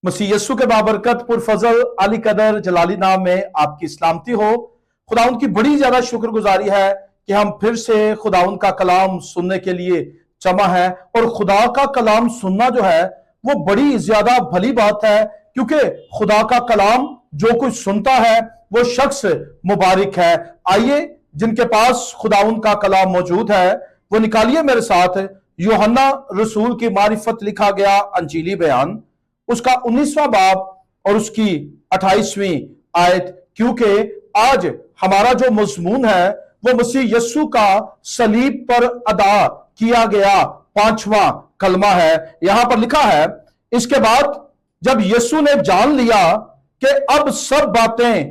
मसीह यस्सु के बाबरकत पुरफजल अली कदर जलाली नाम में आपकी सलामती हो। खुदाउन की बड़ी ज्यादा शुक्रगुजारी है कि हम फिर से खुदाउन का कलाम सुनने के लिए जमा है। और खुदा का कलाम सुनना जो है वो बड़ी ज्यादा भली बात है, क्योंकि खुदा का कलाम जो कुछ सुनता है वो शख्स मुबारक है। आइए, जिनके पास खुदाउन का कलाम मौजूद है वो निकालिए मेरे साथ यूहन्ना रसूल की मारिफत लिखा गया अंजीली बयान, उसका 19वां बाब और उसकी 28वीं आयत। क्योंकि आज हमारा जो मजमून है वो मसीह यस्सु का सलीब पर अदा किया गया 5वां कलमा है। यहां पर लिखा है, इसके बाद जब यस्सु ने जान लिया कि अब सब बातें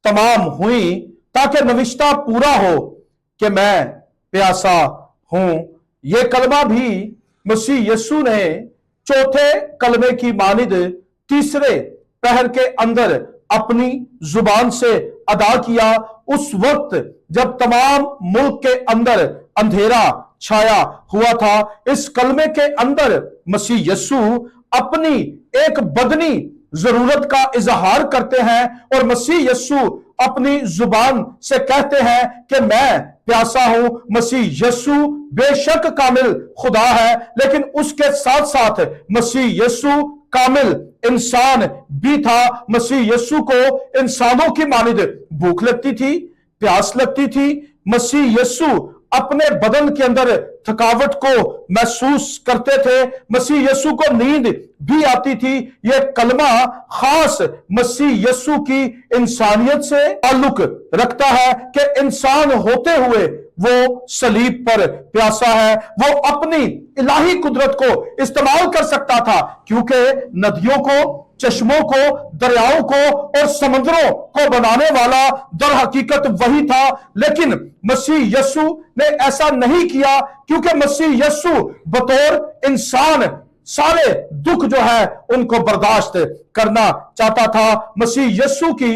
तमाम हुई, ताकि नविश्ता पूरा हो कि मैं प्यासा हूं। यह कलमा भी मसीह यस्सु ने चौथे कलमे की मानिद तीसरे पहर के अंदर अपनी जुबान से अदा किया, उस वक्त जब तमाम मुल्क के अंदर अंधेरा छाया हुआ था। इस कलमे के अंदर मसीह यस्सु अपनी एक बदनी जरूरत का इजहार करते हैं और मसीह यस्सु अपनी जुबान से कहते हैं कि मैं प्यासा हूं। मसीह यस्सु बेशक कामिल खुदा है, लेकिन उसके साथ साथ मसीह यस्सु कामिल इंसान भी था। मसीह यस्सु को इंसानों की मानिद भूख लगती थी, प्यास लगती थी। मसीह यस्सु अपने बदन के अंदर थकावट को महसूस करते थे। मसीह यस्सु को नींद भी आती थी। यह कलमा खास मसीह यस्सु की इंसानियत से ताल्लुक रखता है कि इंसान होते हुए वो सलीब पर प्यासा है। वो अपनी इलाही कुदरत को इस्तेमाल कर सकता था, क्योंकि नदियों को, चश्मों को, दरियाओं को और समुद्रों को बनाने वाला दर हकीकत वही था। लेकिन मसीह यस्सु ने ऐसा नहीं किया, क्योंकि मसीह यस्सु बतौर इंसान सारे दुख जो है उनको बर्दाश्त करना चाहता था। मसीह यस्सु की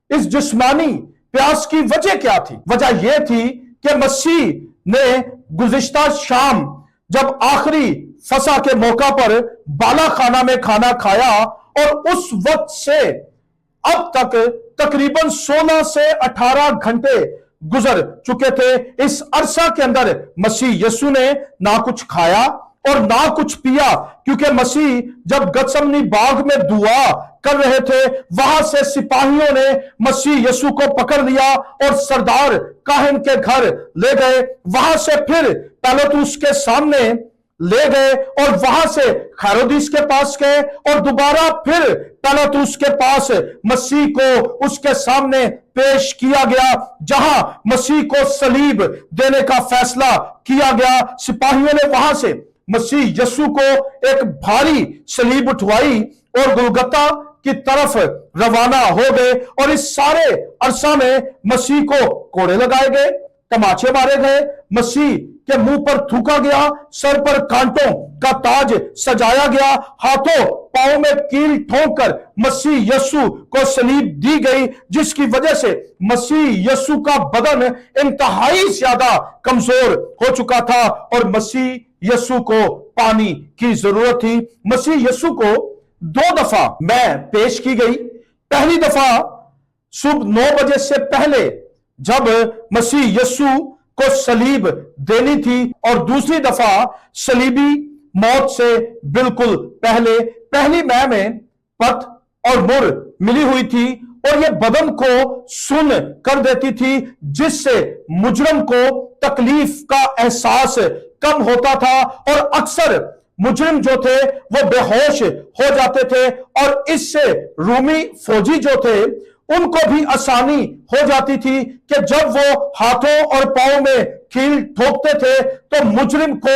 इस जिस्मानी प्यास की वजह क्या थी? वजह यह थी कि मसीह ने गुज़िश्ता शाम जब आखिरी फसा के मौका पर बाला खाना में खाना खाया और उस वक्त से अब तक तकरीबन 16 से 18 घंटे गुजर चुके थे। इस अरसा के अंदर मसीह यस्सु ने ना कुछ खाया और ना कुछ पिया, क्योंकि मसीह जब गतसमनी बाग में दुआ कर रहे थे, वहां से सिपाहियों ने मसीह यस्सु को पकड़ लिया और सरदार काहिन के घर ले गए। वहां से फिर पिलातुस के सामने ले गए और वहां से हेरोदिस के पास गए और दोबारा फिर पिलातुस के पास मसीह को उसके सामने पेश किया गया, जहां मसीह को सलीब देने का फैसला किया गया। सिपाहियों ने वहां से मसीह यस्सु को एक भारी सलीब उठवाई और गुलगता की तरफ रवाना हो गए। और इस सारे अरसा में मसीह को कोड़े लगाए गए, तमाचे मारे गए, मसीह के मुंह पर थूका गया, सर पर कांटों का ताज सजाया गया, हाथों पांव में कील ठोंक कर मसीह यस्सु को सलीब दी गई, जिसकी वजह से मसीह यस्सु का बदन इंतहाई ज्यादा कमजोर हो चुका था और मसीह यस्सु को पानी की जरूरत थी। मसीह यस्सु को 2 दफा मैं पेश की गई। पहली दफा सुबह 9 बजे से पहले जब मसीह यस्सु को सलीब देनी थी, और दूसरी दफा सलीबी मौत से बिल्कुल पहले। पहली मैं में पत और मुर मिली हुई थी और यह बदन को सुन कर देती थी, जिससे मुजरम को तकलीफ का एहसास कम होता था और अक्सर मुजरिम जो थे वो बेहोश हो जाते थे, और इससे रूमी फौजी जो थे उनको भी आसानी हो जाती थी कि जब वो हाथों और पांव में कील ठोकते थे तो मुजरिम को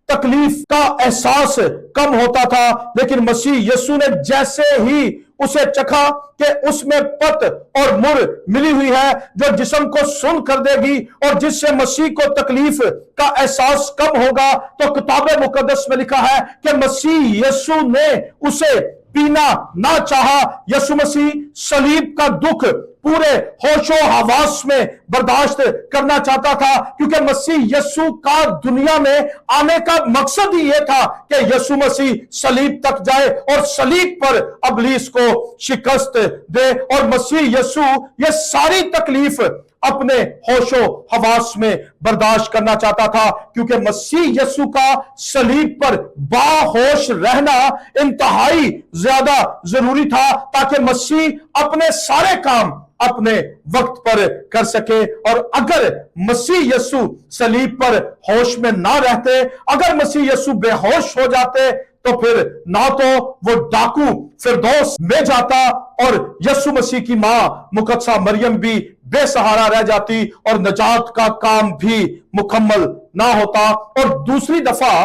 तकलीफ का एहसास कम होता था। लेकिन मसीह यस्सु ने जैसे ही उसे चखा कि उसमें पत और मुर मिली हुई है जो जिस्म को सुन कर देगी और जिससे मसीह को तकलीफ का एहसास कम होगा, तो किताब मुकद्दस में लिखा है कि मसीह यस्सु ने उसे पीना ना चाहा। यीशु मसीह सलीब का दुख पूरे होशो हवास में बर्दाश्त करना चाहता था, क्योंकि मसीह यीशु का दुनिया में आने का मकसद ही यह था कि यीशु मसीह सलीब तक जाए और सलीब पर इब्लीस को शिकस्त दे। और मसीह यीशु ये सारी तकलीफ अपने होशो हवास में बर्दाश्त करना चाहता था, क्योंकि मसीह यीशु का सलीब पर बाहोश रहना इंतहाई ज्यादा जरूरी था, ताकि मसीह अपने सारे काम अपने वक्त पर कर सके। और अगर मसीह यीशु सलीब पर होश में ना रहते, अगर मसीह यीशु बेहोश हो जाते, तो फिर ना तो वो डाकू फिरदौस में जाता और यीशु मसीह की मां मुकद्दसा मरियम भी बेसहारा रह जाती और नजात का काम भी मुकम्मल ना होता। और दूसरी दफा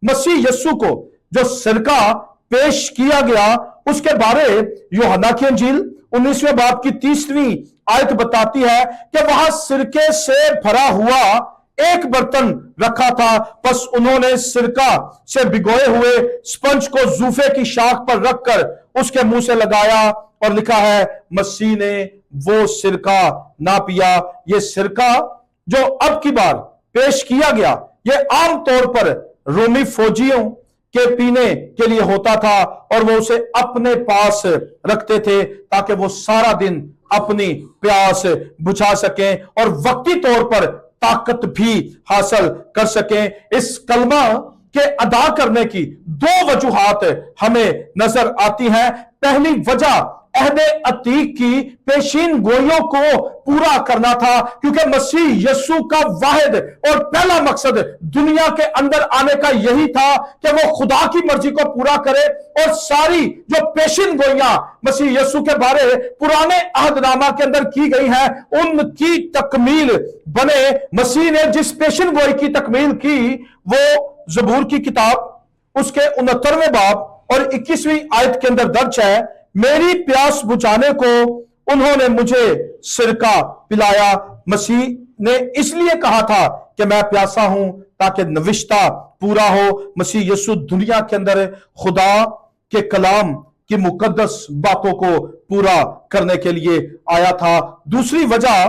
मसीह यीशु को जो सिरका पेश किया गया, उसके बारे यूहन्ना की इंजील 19वें बाब की 30वीं आयत बताती है कि वहां सिरके से भरा हुआ एक बर्तन रखा था, बस उन्होंने सिरका से भिगोए हुए स्पंज को जूफे की शाख पर रखकर उसके मुंह से लगाया, और लिखा है मसीह ने वो सिरका ना पिया। ये सिरका जो अब की बार पेश किया गया, ये आम तौर पर रोमी फौजियों के पीने के लिए होता था, और वो उसे अपने पास रखते थे ताकि वो सारा दिन अपनी प्यास बुझा सकें और वक्ती तौर पर ताकत भी हासिल कर सकें। इस कलमा के अदा करने की दो वजूहात हमें नजर आती हैं। पहली वजह अहद अतीक की पेशीन गोइयों को पूरा करना था, क्योंकि मसीह यीशु का वाहिद और पहला मकसद दुनिया के अंदर आने का यही था कि वो खुदा की मर्जी को पूरा करे, और सारी जो पेशीन गोइयां मसीह यीशु के बारे पुराने अहदनामा के अंदर की गई हैं, उनकी तकमील बने। मसीह ने जिस पेशीन गोई की तकमील की, वो ज़बूर की किताब उसके 69वें बाब और 21वीं आयत के अंदर दर्ज है। मेरी प्यास बुझाने को उन्होंने मुझे सिरका पिलाया। मसीह ने इसलिए कहा था कि मैं प्यासा हूं ताकि नविश्ता पूरा हो। मसीह यीशु दुनिया के अंदर खुदा के कलाम की मुकद्दस बातों को पूरा करने के लिए आया था। दूसरी वजह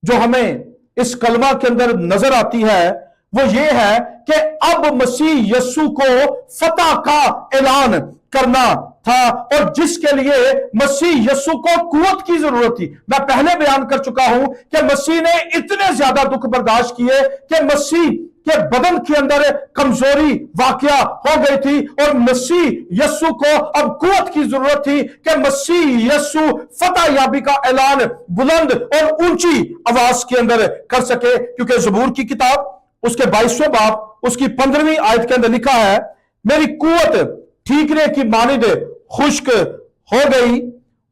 जो हमें इस कलमा के अंदर नजर आती है, वो ये है कि अब मसीह यीशु को फतह का ऐलान करना था, और जिसके लिए मसीह यीशु को कुव्वत की जरूरत थी। मैं पहले बयान कर चुका हूं कि मसीह ने इतने ज्यादा दुख बर्दाश्त किए कि मसीह के बदन के अंदर कमजोरी वाकया हो गई थी, और मसीह यीशु को अब कुव्वत की जरूरत थी कि मसीह यीशु फतह याबी का ऐलान बुलंद और ऊंची आवाज के अंदर कर सके। क्योंकि ज़बूर की किताब उसके 22वें बाब उसकी 15वीं आयत के अंदर लिखा है, मेरी कुव्वत ठीकरे की मानिद खुश्क हो गई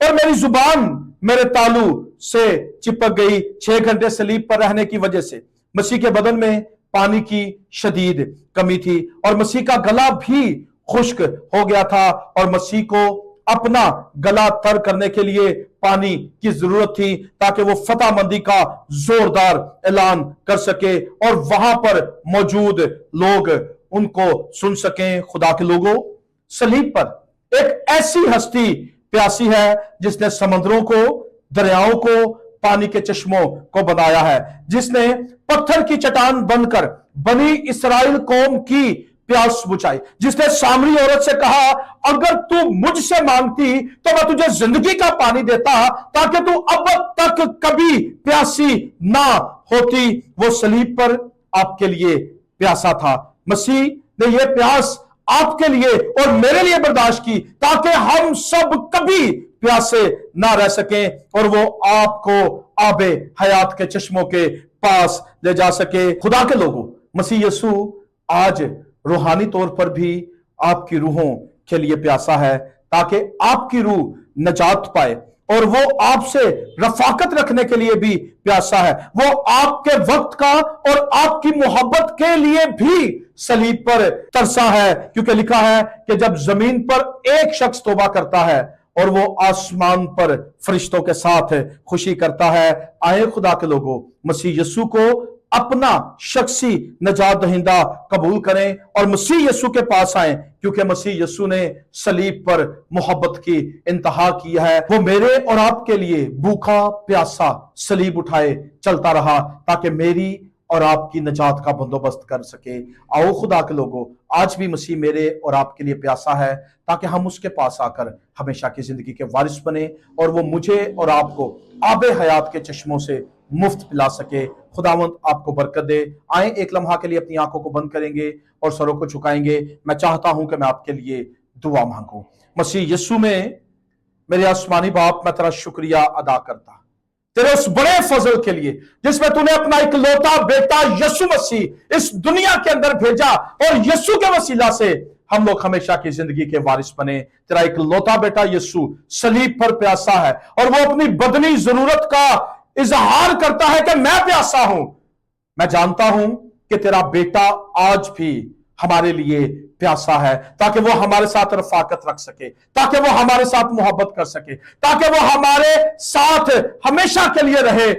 और मेरी जुबान मेरे तालू से चिपक गई। 6 घंटे सलीब पर रहने की वजह से मसीह के बदन में पानी की शदीद कमी थी, और मसीह का गला भी खुश्क हो गया था, और मसीह को अपना गला तर करने के लिए पानी की जरूरत थी, ताकि वो फतह मंदी का जोरदार ऐलान कर सके और वहां पर मौजूद लोग उनको सुन सकें। खुदा के लोगों, सलीब पर एक ऐसी हस्ती प्यासी है जिसने समुद्रों को, दरियाओं को, पानी के चश्मों को बनाया है, जिसने पत्थर की चट्टान बनकर बनी इस्राएल कौम की प्यास बुझाई, जिसने सामरी औरत से कहा, अगर तू मुझसे मांगती तो मैं तुझे जिंदगी का पानी देता ताकि तू अब तक कभी प्यासी ना होती। वो सलीब पर आपके लिए प्यासा था। मसीह ने यह प्यास आपके लिए और मेरे लिए बर्दाश्त की ताकि हम सब कभी प्यासे ना रह सकें, और वो आपको आबे हयात के चश्मों के पास ले जा सके। खुदा के लोगों, मसीह यीशु आज रूहानी तौर पर भी आपकी रूहों के लिए प्यासा है, ताकि आपकी रूह नजात पाए, और वो आपसे रफाकत रखने के लिए भी प्यासा है। वो आपके वक्त का और आपकी मोहब्बत के लिए भी सलीब पर तरसा है, क्योंकि लिखा है कि जब जमीन पर एक शख्स तौबा करता है और वो आसमान पर फरिश्तों के साथ खुशी करता है। आए खुदा के लोगों, मसीह यीशु को अपना शख्सी नजात दहिंदा कबूल करें और मसीह यीशु के पास आए, क्योंकि मसीह यीशु ने सलीब पर मोहब्बत की इंतहा की है। वो मेरे और आपके लिए भूखा प्यासा सलीब उठाए चलता रहा ताकि मेरी और आपकी नजात का बंदोबस्त कर सके। आओ खुदा के लोगों, आज भी मसीह मेरे और आपके लिए प्यासा है ताकि हम उसके पास आकर हमेशा की जिंदगी के वारिस बने और वो मुझे और आपको आबे हयात के चश्मों से मुफ्त पिला सके। खुदावंद आपको बरकत दे। आए एक लम्हा के लिए अपनी आंखों को बंद करेंगे और सरों को झुकाएंगे। मैं चाहता हूं कि मैं आपके लिए दुआ मांगूं। मसीह यीशु में मेरे आसमानी बाप, मैं तेरा शुक्रिया अदा करता तेरे उस बड़े फजल के लिए जिसमें तूने अपना इकलौता बेटा यीशु मसीह इस दुनिया के अंदर भेजा और यीशु के वसीला से हम लोग हमेशा की जिंदगी के वारिस बने। तेरा इकलौता बेटा यीशु सलीब पर प्यासा है और वो अपनी बदनी जरूरत का इजहार करता है कि मैं प्यासा हूं। मैं जानता हूं कि तेरा बेटा आज भी हमारे लिए प्यासा है ताकि वो हमारे साथ रफाकत रख सके, ताकि वो हमारे साथ मोहब्बत कर सके, ताकि वो हमारे साथ हमेशा के लिए रहे।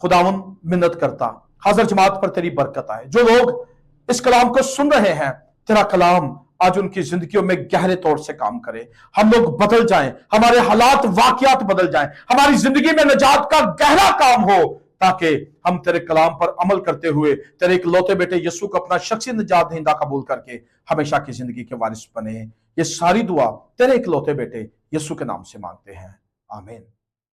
खुदावन मिन्नत करता हाजिर जमात पर तेरी बरकत आए। जो लोग इस कलाम को सुन रहे हैं, तेरा कलाम आज उनकी जिंदगियों में गहरे तौर से काम करे। हम लोग बदल जाएं, हमारे हालात वाकयात बदल जाएं, हमारी जिंदगी में निजात का गहरा काम हो, ताकि हम तेरे कलाम पर अमल करते हुए तेरे इकलौते बेटे यीशु को अपना शख्सी निजात दहिंदा कबूल करके हमेशा की जिंदगी के वारिस बने। ये सारी दुआ तेरे इकलौते बेटे यीशु के नाम से मांगते हैं, आमीन।